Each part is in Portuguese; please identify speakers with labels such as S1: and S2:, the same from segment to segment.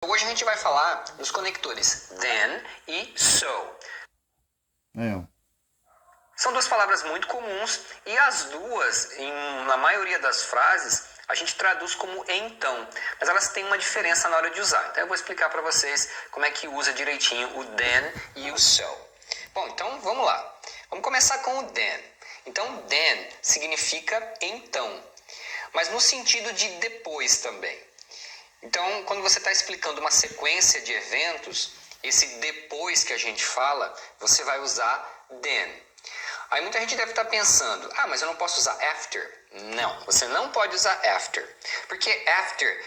S1: Hoje a gente vai falar dos conectores then e so. São duas palavras muito comuns e as duas, na maioria das frases, a gente traduz como então, mas elas têm uma diferença na hora de usar. Então eu vou explicar para vocês como é que usa direitinho o then e o so. Bom, então vamos lá. Vamos começar com o then. Então then significa então, mas no sentido de depois também. Então, quando você está explicando uma sequência de eventos, esse depois que a gente fala, você vai usar then. Aí muita gente deve estar pensando, mas eu não posso usar after. Não, você não pode usar after. Porque after,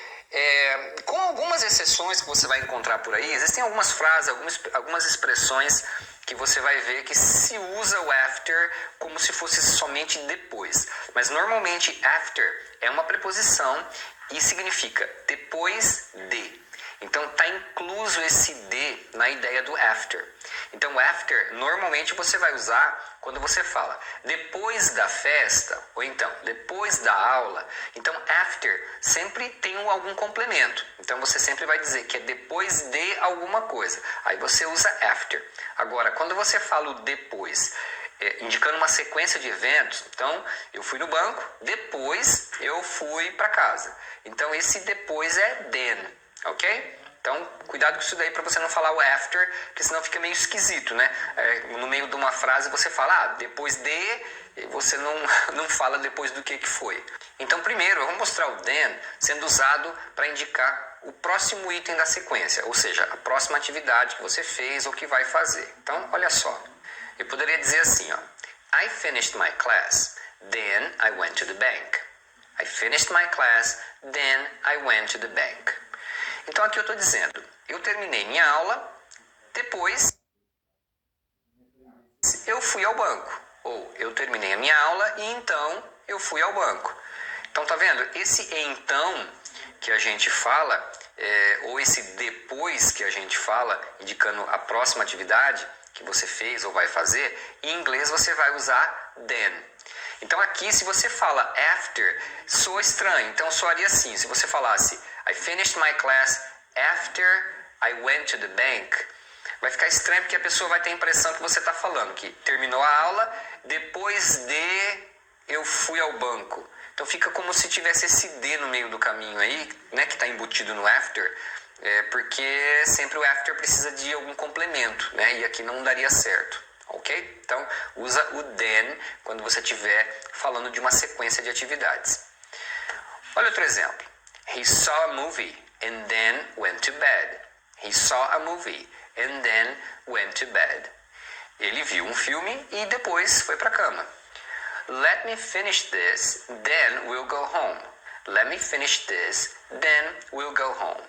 S1: com algumas exceções que você vai encontrar por aí, existem algumas frases, algumas expressões que você vai ver que se usa o after como se fosse somente depois. Mas normalmente after é uma preposição e significa depois de. Então está incluso esse de na ideia do after. Então after normalmente você vai usar quando você fala depois da festa ou então depois da aula. Então after sempre tem algum complemento. Então você sempre vai dizer que é depois de alguma coisa. Aí você usa after. Agora quando você fala o depois, indicando uma sequência de eventos, então eu fui no banco, depois eu fui para casa. Então esse depois é then, ok? Então cuidado com isso daí para você não falar o after, porque senão fica meio esquisito, né? No meio de uma frase você fala depois de, e você não fala depois do que foi. Então primeiro eu vou mostrar o then sendo usado para indicar o próximo item da sequência, ou seja, a próxima atividade que você fez ou que vai fazer. Então olha só. Eu poderia dizer assim, I finished my class, then I went to the bank. I finished my class, then I went to the bank. Então aqui eu estou dizendo, eu terminei minha aula, depois eu fui ao banco. Ou eu terminei a minha aula e então eu fui ao banco. Então tá vendo? Esse então que a gente fala, ou esse depois que a gente fala, indicando a próxima atividade que você fez ou vai fazer, em inglês você vai usar then. Então aqui se você fala after, soa estranho. Então soaria assim, se você falasse I finished my class after I went to the bank, vai ficar estranho porque a pessoa vai ter a impressão que você está falando que terminou a aula, depois de eu fui ao banco. Então fica como se tivesse esse de no meio do caminho aí, né, que está embutido no after. Porque sempre o after precisa de algum complemento, né? E aqui não daria certo, ok? Então, usa o then quando você estiver falando de uma sequência de atividades. Olha outro exemplo. He saw a movie and then went to bed. He saw a movie and then went to bed. Ele viu um filme e depois foi para a cama. Let me finish this, then we'll go home. Let me finish this, then we'll go home.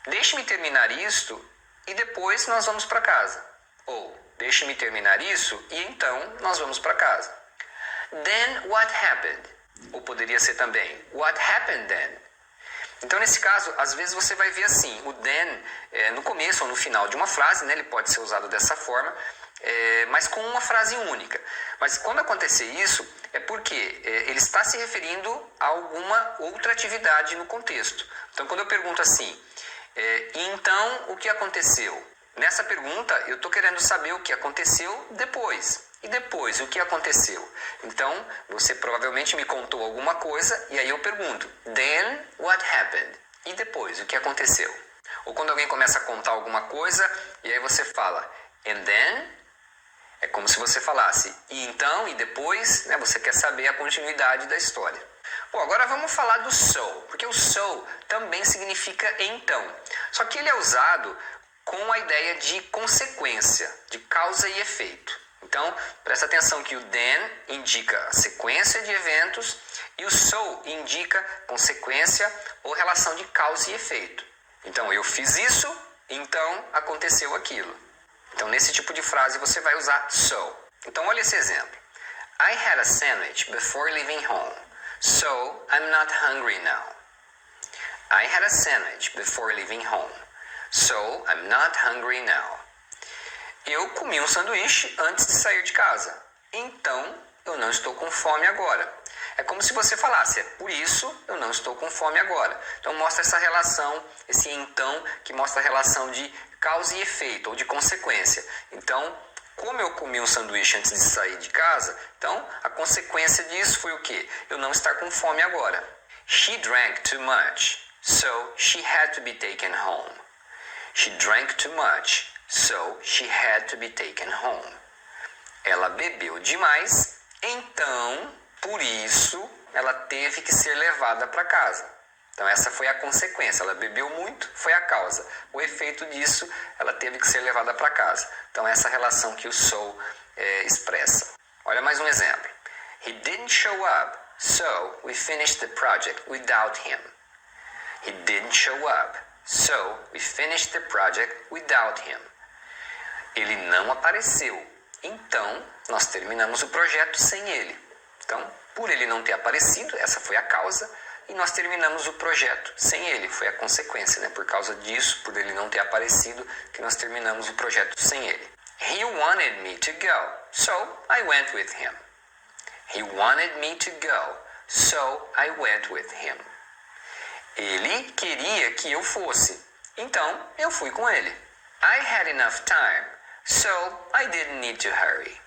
S1: Deixe-me terminar isto e depois nós vamos para casa. Ou, deixe-me terminar isso e então nós vamos para casa. Then what happened? Ou poderia ser também, what happened then? Então, nesse caso, às vezes você vai ver assim, o then no começo ou no final de uma frase, né, ele pode ser usado dessa forma, mas com uma frase única. Mas quando acontecer isso, é porque ele está se referindo a alguma outra atividade no contexto. Então, quando eu pergunto assim, então, o que aconteceu? Nessa pergunta, eu estou querendo saber o que aconteceu depois. E depois, o que aconteceu? Então, você provavelmente me contou alguma coisa e aí eu pergunto, then what happened? E depois, o que aconteceu? Ou quando alguém começa a contar alguma coisa e aí você fala, and then? É como se você falasse, e então, e depois, né, você quer saber a continuidade da história. Bom, agora vamos falar do so, porque o so também significa então. Só que ele é usado com a ideia de consequência, de causa e efeito. Então, presta atenção que o then indica a sequência de eventos e o so indica consequência ou relação de causa e efeito. Então, eu fiz isso, então aconteceu aquilo. Então, nesse tipo de frase você vai usar so. Então, olha esse exemplo. I had a sandwich before leaving home, so I'm not hungry now. I had a sandwich before leaving home, so I'm not hungry now. Eu comi um sanduíche antes de sair de casa, então eu não estou com fome agora. É como se você falasse, é por isso eu não estou com fome agora. Então mostra essa relação, esse então, que mostra a relação de causa e efeito, ou de consequência. Então, como eu comi um sanduíche antes de sair de casa, então a consequência disso foi o quê? Eu não estar com fome agora. She drank too much, so she had to be taken home. She drank too much, so she had to be taken home. Ela bebeu demais, então, por isso, ela teve que ser levada para casa. Então essa foi a consequência, ela bebeu muito, foi a causa. O efeito disso, ela teve que ser levada para casa. Então essa relação que o so expressa. Olha mais um exemplo. He didn't show up, so we finished the project without him. He didn't show up, so we finished the project without him. Ele não apareceu, então nós terminamos o projeto sem ele. Então, por ele não ter aparecido, essa foi a causa, e nós terminamos o projeto sem ele, foi a consequência, né? Por causa disso, por ele não ter aparecido, que nós terminamos o projeto sem ele. He wanted me to go, so I went with him. He wanted me to go, so I went with him. Ele queria que eu fosse, então eu fui com ele. I had enough time, so I didn't need to hurry.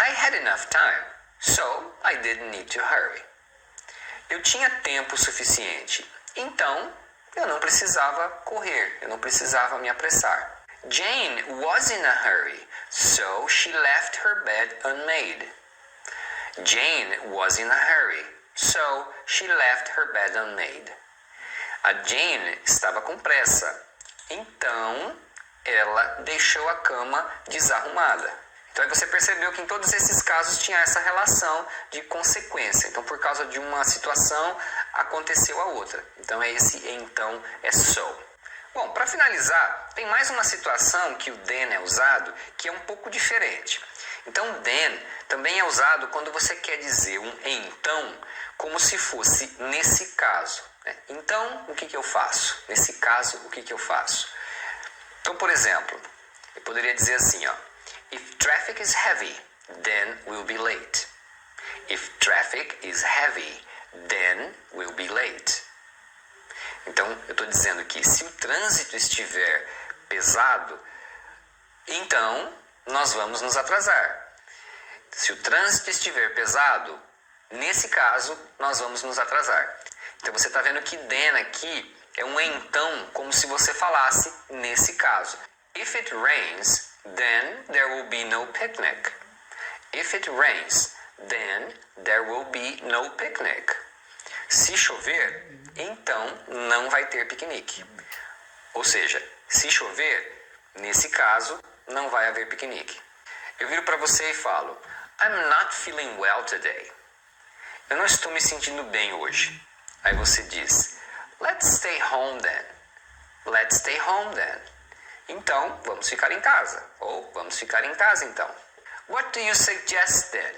S1: I had enough time, so I didn't need to hurry. Eu tinha tempo suficiente, então eu não precisava correr, eu não precisava me apressar. Jane was in a hurry, so she left her bed unmade. Jane was in a hurry, so she left her bed unmade. A Jane estava com pressa, então ela deixou a cama desarrumada. Então aí você percebeu que em todos esses casos tinha essa relação de consequência. Então por causa de uma situação aconteceu a outra. Então então é so. Bom, para finalizar, tem mais uma situação que o then é usado que é um pouco diferente. Então then também é usado quando você quer dizer um então como se fosse nesse caso. Então, o que eu faço? Nesse caso, o que eu faço? Então, por exemplo, eu poderia dizer assim, ó. If traffic is heavy, then we'll be late. If traffic is heavy, then we'll be late. Então, eu estou dizendo que se o trânsito estiver pesado, então nós vamos nos atrasar. Se o trânsito estiver pesado, nesse caso, nós vamos nos atrasar. Então você está vendo que then aqui é um então, como se você falasse nesse caso. If it rains, then there will be no picnic. If it rains, then there will be no picnic. Se chover, então não vai ter piquenique. Ou seja, se chover, nesse caso, não vai haver piquenique. Eu viro para você e falo, I'm not feeling well today. Eu não estou me sentindo bem hoje. Aí você diz, let's stay home then. Let's stay home then. Então, vamos ficar em casa. Ou, vamos ficar em casa então. What do you suggest then?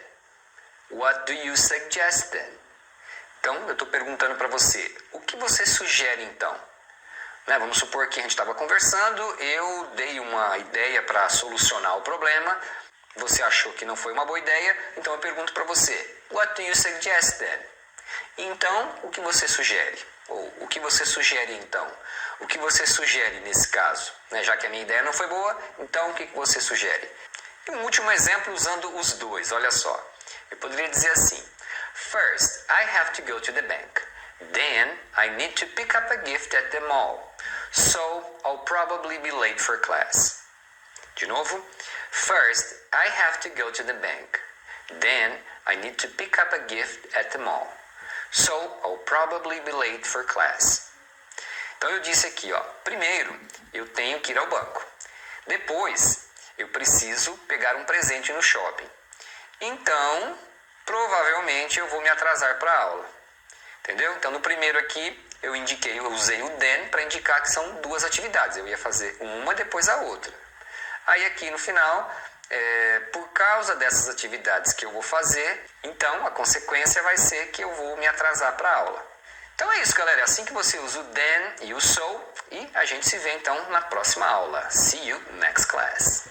S1: What do you suggest then? Então, eu estou perguntando para você, o que você sugere então? Vamos supor que a gente estava conversando, eu dei uma ideia para solucionar o problema, você achou que não foi uma boa ideia, então eu pergunto para você, what do you suggest then? Então, o que você sugere? Ou, o que você sugere então? O que você sugere nesse caso? Já que a minha ideia não foi boa, então o que você sugere? E um último exemplo usando os dois, olha só. Eu poderia dizer assim, first, I have to go to the bank. Then, I need to pick up a gift at the mall. So, I'll probably be late for class. De novo, first, I have to go to the bank. Then, I need to pick up a gift at the mall. So, I'll probably be late for class. Então, eu disse aqui, ó, primeiro, eu tenho que ir ao banco. Depois, eu preciso pegar um presente no shopping. Então, provavelmente, eu vou me atrasar para a aula. Entendeu? Então, no primeiro aqui, eu usei o then para indicar que são duas atividades. Eu ia fazer uma depois a outra. Aí, aqui no final, por causa dessas atividades que eu vou fazer, então a consequência vai ser que eu vou me atrasar para a aula. Então é isso, galera. É assim que você usa o then e o so. E a gente se vê então na próxima aula. See you next class.